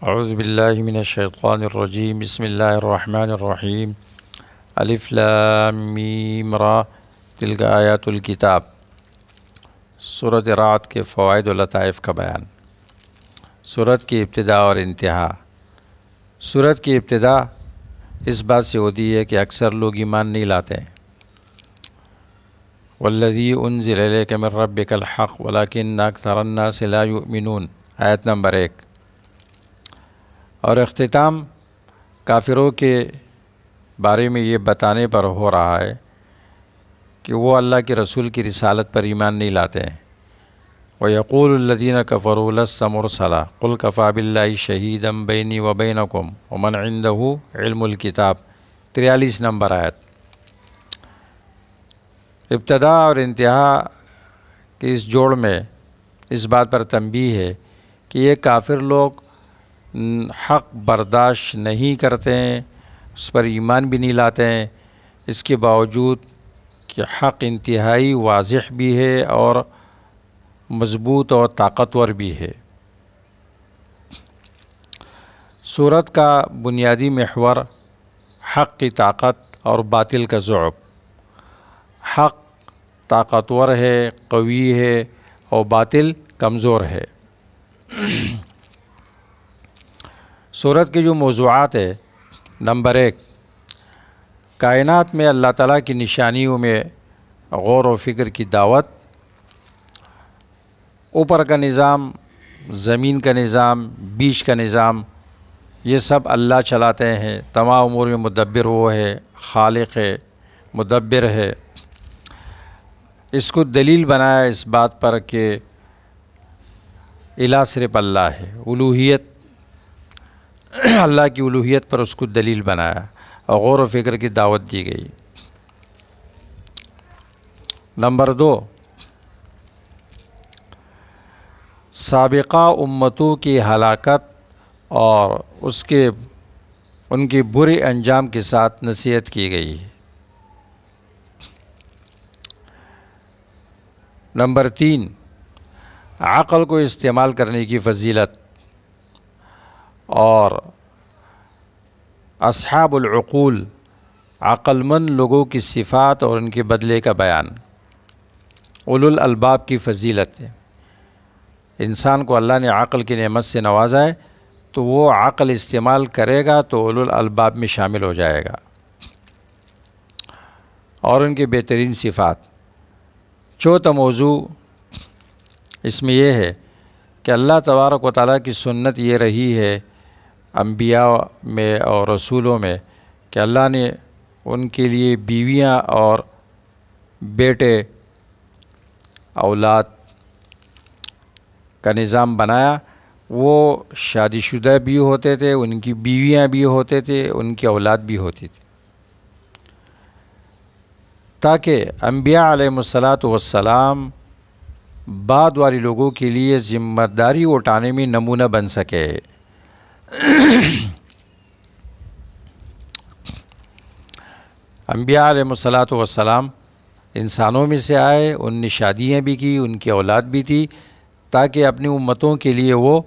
اعوذ باللہ من الشیطان الرجیم بسم اللہ الرحمن الرحیم الف لام میم را تلک آیات الکتاب۔ سورۃ رعد کے فوائد و لطائف کا بیان۔ سورت کی ابتدا اور انتہا۔ سورت کی ابتدا اس بات سے ہوتی ہے کہ اکثر لوگ ایمان نہیں لاتے ہیں۔ والذی انزل الیک من ربک الحق ولکن اکثر الناس لا یؤمنون، آیت نمبر 1۔ اور اختتام کافروں کے بارے میں یہ بتانے پر ہو رہا ہے کہ وہ اللہ کے رسول کی رسالت پر ایمان نہیں لاتے ہیں۔ وَيَقُولُ الَّذِينَ كَفَرُوا لَسْتَ مُرْسَلًا قُلْ كَفَىٰ بِاللَّهِ شَهِيدًا بَيْنِي وَبَيْنَكُمْ وَمَنْ عِندَهُ عِلْمُ الْكِتَابِ، 43 نمبر آیت۔ ابتدا اور انتہا کی اس جوڑ میں اس بات پر تنبیہ ہے کہ یہ کافر لوگ حق برداشت نہیں کرتے ہیں، اس پر ایمان بھی نہیں لاتے ہیں، اس کے باوجود کہ حق انتہائی واضح بھی ہے اور مضبوط اور طاقتور بھی ہے۔ سورت کا بنیادی محور حق کی طاقت اور باطل کا ضعف۔ حق طاقتور ہے، قوی ہے، اور باطل کمزور ہے۔ سورت کے جو موضوعات ہے، نمبر 1، کائنات میں اللہ تعالیٰ کی نشانیوں میں غور و فکر کی دعوت۔ اوپر کا نظام، زمین کا نظام، بیچ کا نظام، یہ سب اللہ چلاتے ہیں۔ تمام امور میں مدبر وہ ہے، خالق ہے، مدبر ہے۔ اس کو دلیل بنایا اس بات پر کہ الہ صرف اللہ ہے، الوہیت، اللہ کی الوہیت پر اس کو دلیل بنایا اور غور و فکر کی دعوت دی گئی۔ نمبر 2، سابقہ امتوں کی ہلاکت اور ان کے برے انجام کے ساتھ نصیحت کی گئی۔ نمبر 3، عقل کو استعمال کرنے کی فضیلت اور اصحاب العقول، عقل مند لوگوں کی صفات اور ان کے بدلے کا بیان۔ اولو الالباب کی فضیلت ہے۔ انسان کو اللہ نے عقل کی نعمت سے نوازا ہے تو وہ عقل استعمال کرے گا تو اولو الالباب میں شامل ہو جائے گا، اور ان کے بہترین صفات۔ چوتھا موضوع اس میں یہ ہے کہ اللہ تبارک و تعالیٰ کی سنت یہ رہی ہے انبیاء میں اور رسولوں میں کہ اللہ نے ان کے لیے بیویاں اور بیٹے، اولاد کا نظام بنایا۔ وہ شادی شدہ بھی ہوتے تھے، ان کی بیویاں بھی ہوتے تھے، ان کی اولاد بھی ہوتی تھی، تاکہ انبیاء علیہ السلام بعد والی لوگوں کے لیے ذمہ داری اٹھانے میں نمونہ بن سکے۔ انبیاء علیہ السلام انسانوں میں سے آئے، ان نے شادیاں بھی کی، ان کی اولاد بھی تھی، تاکہ اپنی امتوں کے لیے وہ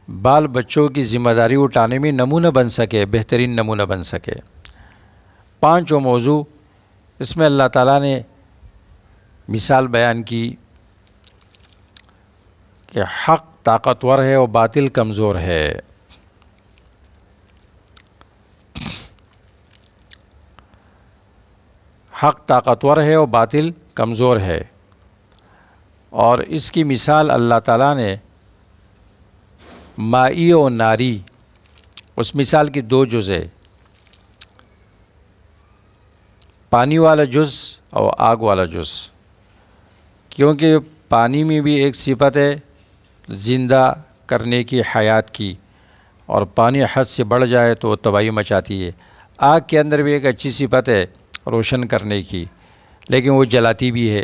بال بچوں کی ذمہ داری اٹھانے میں نمونہ بن سکے، بہترین نمونہ بن سکے۔ پانچواں موضوع اس میں اللہ تعالیٰ نے مثال بیان کی کہ حق طاقتور ہے اور باطل کمزور ہے۔ حق طاقتور ہے اور باطل کمزور ہے، اور اس کی مثال اللہ تعالیٰ نے مائی و ناری، اس مثال کی 2 جز ہے، پانی والا جز اور آگ والا جز۔ کیونکہ پانی میں بھی ایک صفت ہے زندہ کرنے کی، حیات کی، اور پانی حد سے بڑھ جائے تو وہ تباہی مچاتی ہے۔ آگ کے اندر بھی ایک اچھی صفت ہے روشن کرنے کی، لیکن وہ جلاتی بھی ہے۔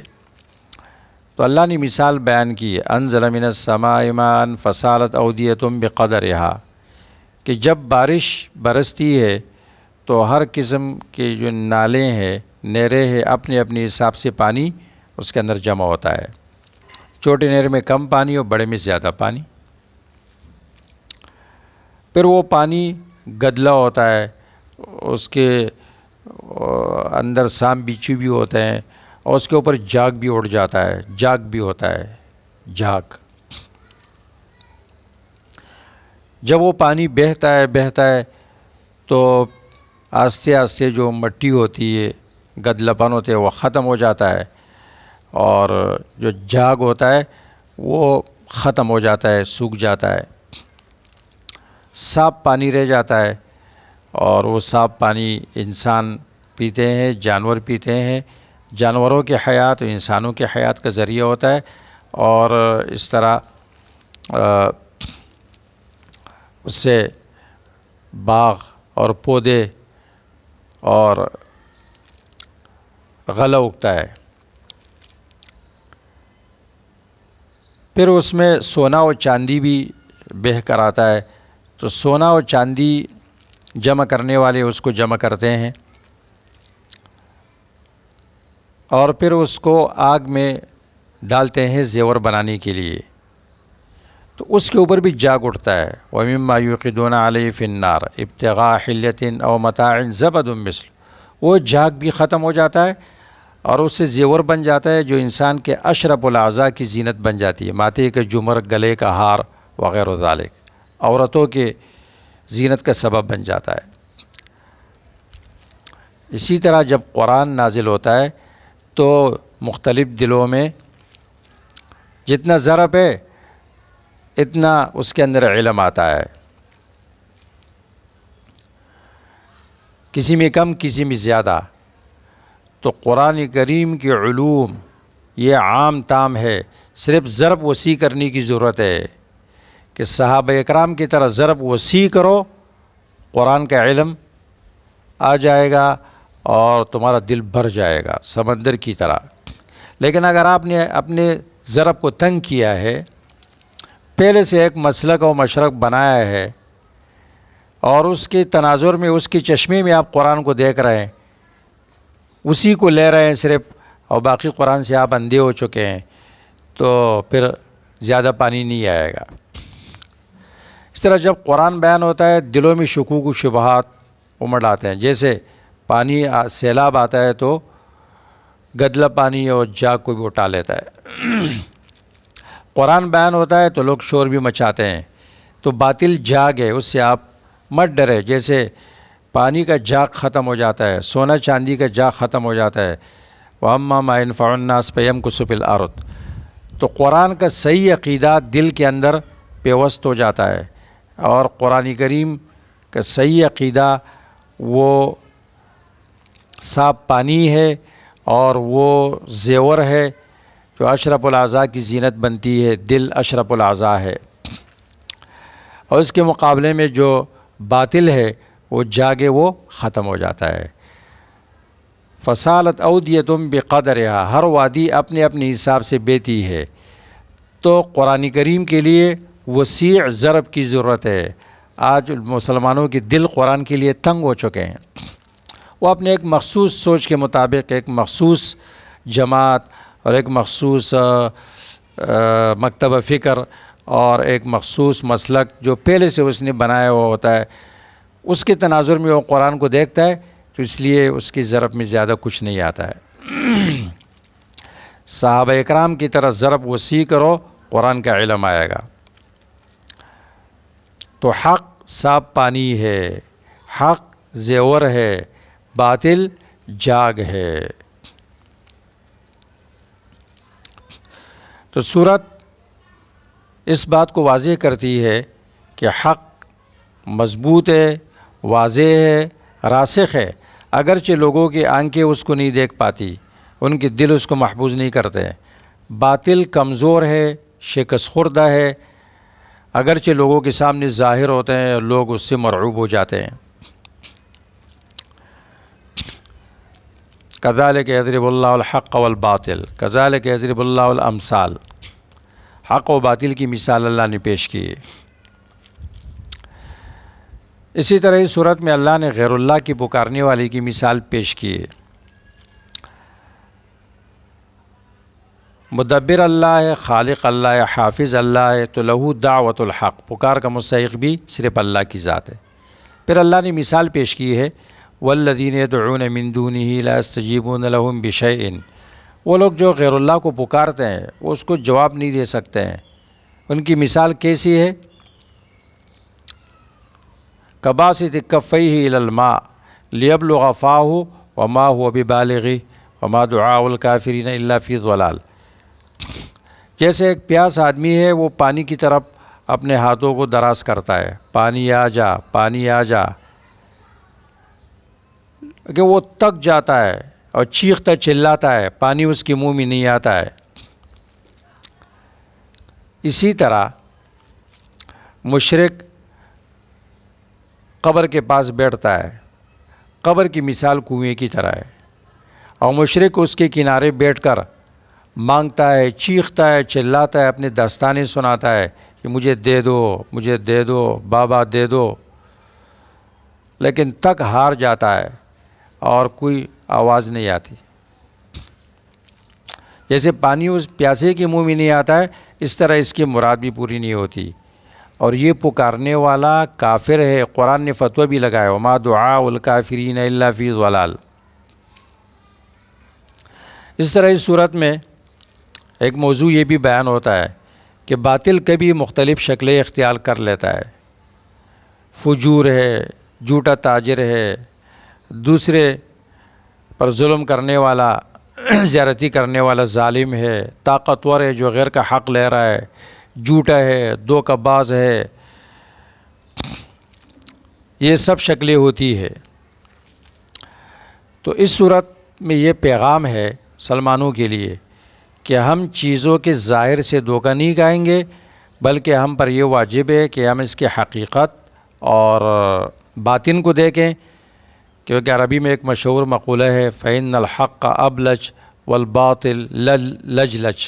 تو اللہ نے مثال بیان کی، انزل من السماء ماء فسالت اودیۃ بقدرها، کہ جب بارش برستی ہے تو ہر قسم کے جو نالے ہیں، نہریں ہیں، اپنے اپنے حساب سے پانی اس کے اندر جمع ہوتا ہے۔ چھوٹے نہر میں کم پانی اور بڑے میں زیادہ پانی۔ پھر وہ پانی گدلا ہوتا ہے، اس کے اندر سام بیچھی بھی ہوتے ہیں، اور اس کے اوپر جاگ بھی اڑ جاتا ہے، جاگ بھی ہوتا ہے، جاگ۔ جب وہ پانی بہتا ہے تو آہستہ آہستہ جو مٹی ہوتی ہے، گدلاپن ہوتے ہے، وہ ختم ہو جاتا ہے، اور جو جاگ ہوتا ہے وہ ختم ہو جاتا ہے، سوکھ جاتا ہے، صاف پانی رہ جاتا ہے، اور وہ صاف پانی انسان پیتے ہیں، جانور پیتے ہیں۔ جانوروں کی حیات انسانوں کی حیات کا ذریعہ ہوتا ہے، اور اس طرح اس سے باغ اور پودے اور غلہ اگتا ہے۔ پھر اس میں سونا اور چاندی بھی بہہ کر آتا ہے، تو سونا اور چاندی جمع کرنے والے اس کو جمع کرتے ہیں، اور پھر اس کو آگ میں ڈالتے ہیں زیور بنانے کے لیے، تو اس کے اوپر بھی جاگ اٹھتا ہے۔ وَمِمَّا يُوقِدُونَ عَلَيْهِ فِي النَّارِ ابْتِغَاءَ حِلْيَةٍ أَوْ مَتَاعٍ زَبَدٌ مِّثْلُ، وہ جاگ بھی ختم ہو جاتا ہے، اور اس سے زیور بن جاتا ہے جو انسان کے اشرف الاعضاء کی زینت بن جاتی ہے، ماتھے کا جمر، گلے کا ہار وغیرہ ذالک، عورتوں کے زینت کا سبب بن جاتا ہے۔ اسی طرح جب قرآن نازل ہوتا ہے تو مختلف دلوں میں جتنا ضرب ہے اتنا اس کے اندر علم آتا ہے، کسی میں کم کسی میں زیادہ۔ تو قرآن کریم کے علوم یہ عام تام ہے، صرف ضرب وسیع کرنے کی ضرورت ہے کہ صحابہ اکرام کی طرح ضرب وسیع کرو، قرآن کا علم آ جائے گا اور تمہارا دل بھر جائے گا سمندر کی طرح۔ لیکن اگر آپ نے اپنے ضرب کو تنگ کیا ہے، پہلے سے ایک مسلک و مشرق بنایا ہے، اور اس کے تناظر میں، اس کے چشمے میں آپ قرآن کو دیکھ رہے ہیں، اسی کو لے رہے ہیں صرف، اور باقی قرآن سے آپ اندھے ہو چکے ہیں، تو پھر زیادہ پانی نہیں آئے گا۔ اس طرح جب قرآن بیان ہوتا ہے دلوں میں شکوک و شبہات امڑ آتے ہیں، جیسے پانی سیلاب آتا ہے تو گدلا پانی اور جاگ کو بھی اٹھا لیتا ہے، قرآن بیان ہوتا ہے تو لوگ شور بھی مچاتے ہیں، تو باطل جاگ ہے، اس سے آپ مت ڈرے۔ جیسے پانی کا جاگ ختم ہو جاتا ہے، سونا چاندی کا جاگ ختم ہو جاتا ہے، وَأَمَّا مَا يَنْفَعُ النَّاسَ فَيَمْكُثُ فِي الْأَرْضِ، تو قرآن کا صحیح عقیدہ دل کے اندر پیوست ہو جاتا ہے، اور قرآن کریم کا صحیح عقیدہ وہ صاف پانی ہے، اور وہ زیور ہے جو اشرف الاعضاء کی زینت بنتی ہے، دل اشرف الاعضاء ہے، اور اس کے مقابلے میں جو باطل ہے وہ جاگے وہ ختم ہو جاتا ہے۔ فصالت اودیتم بقدرها، ہر وادی اپنے اپنے حساب سے بیتی ہے۔ تو قرآن کریم کے لیے وسیع ضرب کی ضرورت ہے۔ آج مسلمانوں کے دل قرآن کے لیے تنگ ہو چکے ہیں، وہ اپنے ایک مخصوص سوچ کے مطابق ایک مخصوص جماعت اور ایک مخصوص مکتبہ فکر اور ایک مخصوص مسلک جو پہلے سے اس نے بنایا ہوا ہوتا ہے، اس کے تناظر میں وہ قرآن کو دیکھتا ہے، تو اس لیے اس کی ضرب میں زیادہ کچھ نہیں آتا ہے۔ صحابہ اکرام کی طرح ضرب وسیع کرو، قرآن کا علم آئے گا۔ تو حق صاف پانی ہے، حق زیور ہے، باطل جاگ ہے۔ تو سورت اس بات کو واضح کرتی ہے کہ حق مضبوط ہے، واضح ہے، راسخ ہے، اگرچہ لوگوں کی آنکھیں اس کو نہیں دیکھ پاتی، ان کے دل اس کو محفوظ نہیں کرتے۔ باطل کمزور ہے، شکست خوردہ ہے، اگرچہ لوگوں کے سامنے ظاہر ہوتے ہیں، لوگ اس سے مرعوب ہو جاتے ہیں۔ کذالک یضرب اللہ الحق والباطل کذالک یضرب اللہ الامثال، حق و باطل کی مثال اللہ نے پیش کی ہے۔ اسی طرح اس صورت میں اللہ نے غیر اللہ کی پکارنے والے کی مثال پیش کی ہے۔ مدبر اللہ ہے، خالق اللہ ہے، حافظ اللہ ہے، تو لہو دعوت الحق، پکار کا مستحق بھی صرف اللہ کی ذات ہے۔ پھر اللہ نے مثال پیش کی ہے، والذین یدعون من دونہ لا یستجیبون لہم بشیء، وہ لوگ جو غیر اللہ کو پکارتے ہیں وہ اس کو جواب نہیں دے سکتے ہیں۔ ان کی مثال کیسی ہے؟ کباسط کفیہ الی الماء لیبلغ فاہ وما هو ببالغہ وما دعاء الکافرین الا فی ضلال، جیسے ایک پیاس آدمی ہے، وہ پانی کی طرف اپنے ہاتھوں کو دراز کرتا ہے، پانی آ جا، پانی آ جا، کہ وہ تک جاتا ہے اور چیختا چلاتا ہے، پانی اس کے منہ میں نہیں آتا ہے۔ اسی طرح مشرک قبر کے پاس بیٹھتا ہے، قبر کی مثال کنویں کی طرح ہے، اور مشرک اس کے کنارے بیٹھ کر مانگتا ہے، چیختا ہے، چلاتا ہے، اپنے داستانیں سناتا ہے کہ مجھے دے دو، مجھے دے دو، بابا دے دو، لیکن تک ہار جاتا ہے اور کوئی آواز نہیں آتی۔ جیسے پانی اس پیاسے کے منہ میں نہیں آتا ہے، اس طرح اس کی مراد بھی پوری نہیں ہوتی، اور یہ پکارنے والا کافر ہے۔ قرآن نے فتویٰ بھی لگایا، وما دعاء الکافرین الا فی ضلال۔ اس طرح اس صورت میں ایک موضوع یہ بھی بیان ہوتا ہے کہ باطل کبھی مختلف شکلیں اختیار کر لیتا ہے۔ فجور ہے، جھوٹا تاجر ہے، دوسرے پر ظلم کرنے والا، زیادتی کرنے والا ظالم ہے، طاقتور ہے جو غیر کا حق لے رہا ہے، جھوٹا ہے، دھوکہ باز ہے، یہ سب شکلیں ہوتی ہے۔ تو اس صورت میں یہ پیغام ہے مسلمانوں کے لیے کہ ہم چیزوں کے ظاہر سے دھوکہ نہیں کھائیں گے، بلکہ ہم پر یہ واجب ہے کہ ہم اس کی حقیقت اور باطن کو دیکھیں، کیونکہ عربی میں ایک مشہور مقولہ ہے، فَإِنَّ الْحَقَّ أَبْلَجْ وَالْبَاطِلُ لَجْلَجْ،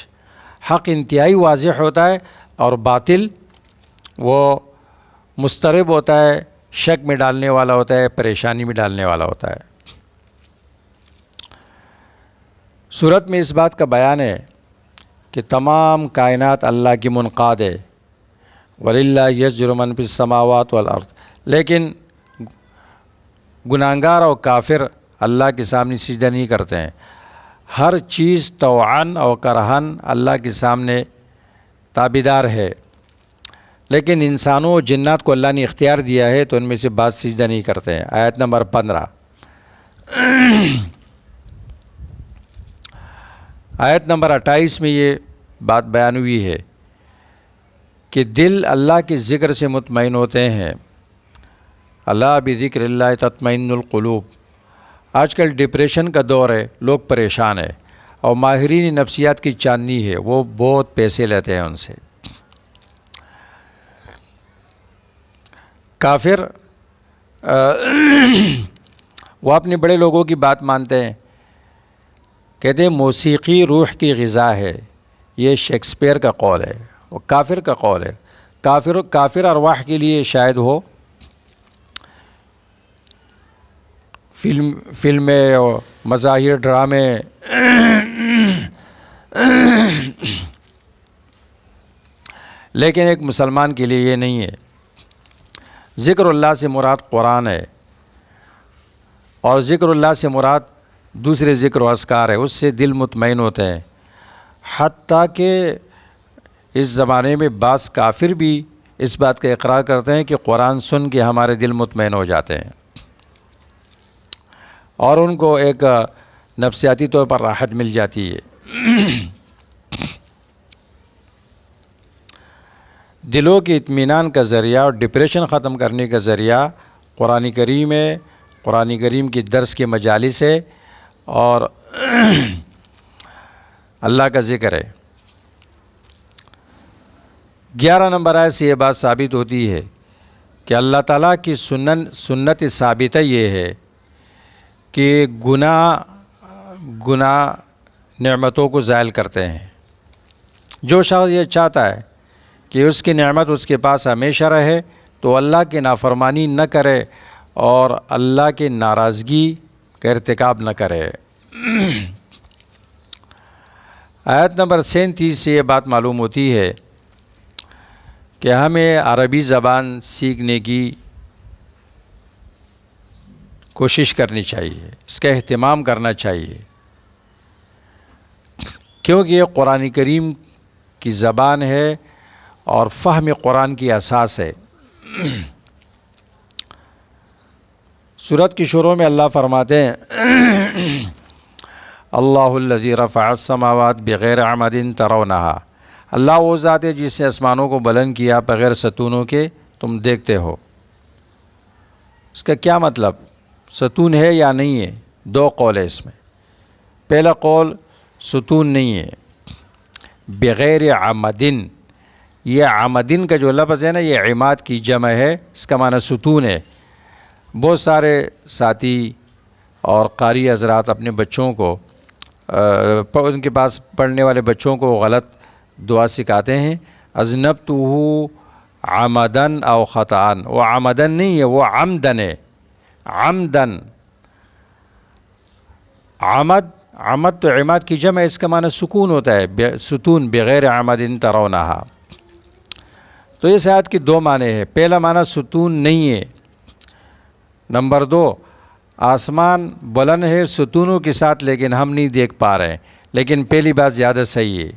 حق انتہائی واضح ہوتا ہے اور باطل وہ مضطرب ہوتا ہے، شک میں ڈالنے والا ہوتا ہے، پریشانی میں ڈالنے والا ہوتا ہے۔ سورت میں اس بات کا بیان ہے کہ تمام کائنات اللہ کی منقاد ہے، وَلِلَّهِ يَسْجُدُ مَن فِي السَّمَاوَاتِ وَالْأَرْضِ، لیکن گناہگار اور کافر اللہ کے سامنے سجدہ نہیں کرتے ہیں۔ ہر چیز طوعاً اور کرہاً اللہ کے سامنے تابعدار ہے، لیکن انسانوں اور جنات کو اللہ نے اختیار دیا ہے تو ان میں سے بعض سجدہ نہیں کرتے ہیں۔ آیت نمبر 15۔ آیت نمبر 28 میں یہ بات بیان ہوئی ہے کہ دل اللہ کے ذکر سے مطمئن ہوتے ہیں۔ اللہ بذکر اللہ تطمئن القلوب۔ آج کل ڈپریشن کا دور ہے، لوگ پریشان ہیں، اور ماہرین نفسیات کی چاندنی ہے، وہ بہت پیسے لیتے ہیں ان سے۔ کافر وہ اپنے بڑے لوگوں کی بات مانتے ہیں، کہتے ہیں موسیقی روح کی غذا ہے، یہ شیکسپیئر کا قول ہے، وہ کافر کا قول ہے۔ کافر ارواح کے لیے شاید ہو، فلمیں اور مظاہر، ڈرامے، لیکن ایک مسلمان کے لیے یہ نہیں ہے۔ ذکر اللہ سے مراد قرآن ہے، اور ذکر اللہ سے مراد دوسرے ذکر و اذکار ہے، اس سے دل مطمئن ہوتے ہیں۔ حتیٰ کہ اس زمانے میں بعض کافر بھی اس بات کا اقرار کرتے ہیں کہ قرآن سن کے ہمارے دل مطمئن ہو جاتے ہیں، اور ان کو ایک نفسیاتی طور پر راحت مل جاتی ہے۔ دلوں کے اطمینان کا ذریعہ اور ڈپریشن ختم کرنے کا ذریعہ قرآن کریم ہے، قرآن کریم کی درس کے مجالس ہے، اور اللہ کا ذکر ہے۔ 11 نمبر آیت سے یہ بات ثابت ہوتی ہے کہ اللہ تعالیٰ کی سنت ثابتہ یہ ہے کہ گناہ نعمتوں کو زائل کرتے ہیں۔ جو شخص یہ چاہتا ہے کہ اس کی نعمت اس کے پاس ہمیشہ رہے تو اللہ کی نافرمانی نہ کرے اور اللہ کی ناراضگی کا ارتکاب نہ کرے۔ آیت نمبر 37 سے یہ بات معلوم ہوتی ہے کہ ہمیں عربی زبان سیکھنے کی کوشش کرنی چاہیے، اس کا اہتمام کرنا چاہیے، کیونکہ یہ قرآن کریم کی زبان ہے اور فہم قرآن کی اساس ہے۔ سورت کی شروع میں اللہ فرماتے ہیں اللہ الذی رفع السماوات بغیر عمد ترونہا، اللہ وہ ذات ہے جس نے آسمانوں کو بلند کیا بغیر ستونوں کے تم دیکھتے ہو۔ اس کا کیا مطلب؟ ستون ہے یا نہیں ہے؟ دو قول ہے اس میں۔ پہلا قول ستون نہیں ہے، بغیر عمدن، یہ عمدن کا جو لفظ ہے نا، یہ عماد کی جمع ہے، اس کا معنی ستون ہے۔ بہت سارے ساتھی اور قاری حضرات اپنے بچوں کو ان کے پاس پڑھنے والے بچوں کو غلط دعا سکھاتے ہیں، اذنبتہ عمدن او خطأن۔ وہ عمدن نہیں ہے، وہ عمدن ہے، عمدن۔ عمد تو عماد کی جمع ہے، اس کا معنی سکون ہوتا ہے، ستون، بغیر عمد ترونہا۔ تو اس آیت کی دو معنی ہے۔ پہلا معنی ستون نہیں ہے، نمبر دو آسمان بلند ہے ستونوں کے ساتھ لیکن ہم نہیں دیکھ پا رہے ہیں، لیکن پہلی بات زیادہ صحیح ہے،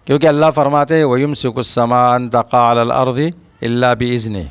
کیونکہ اللہ فرماتے ہیں وَيُمْسِكُ السَّمَاءَ أَن تَقَعَ عَلَى الْأَرْضِ إِلَّا بِإِذْنِهِ۔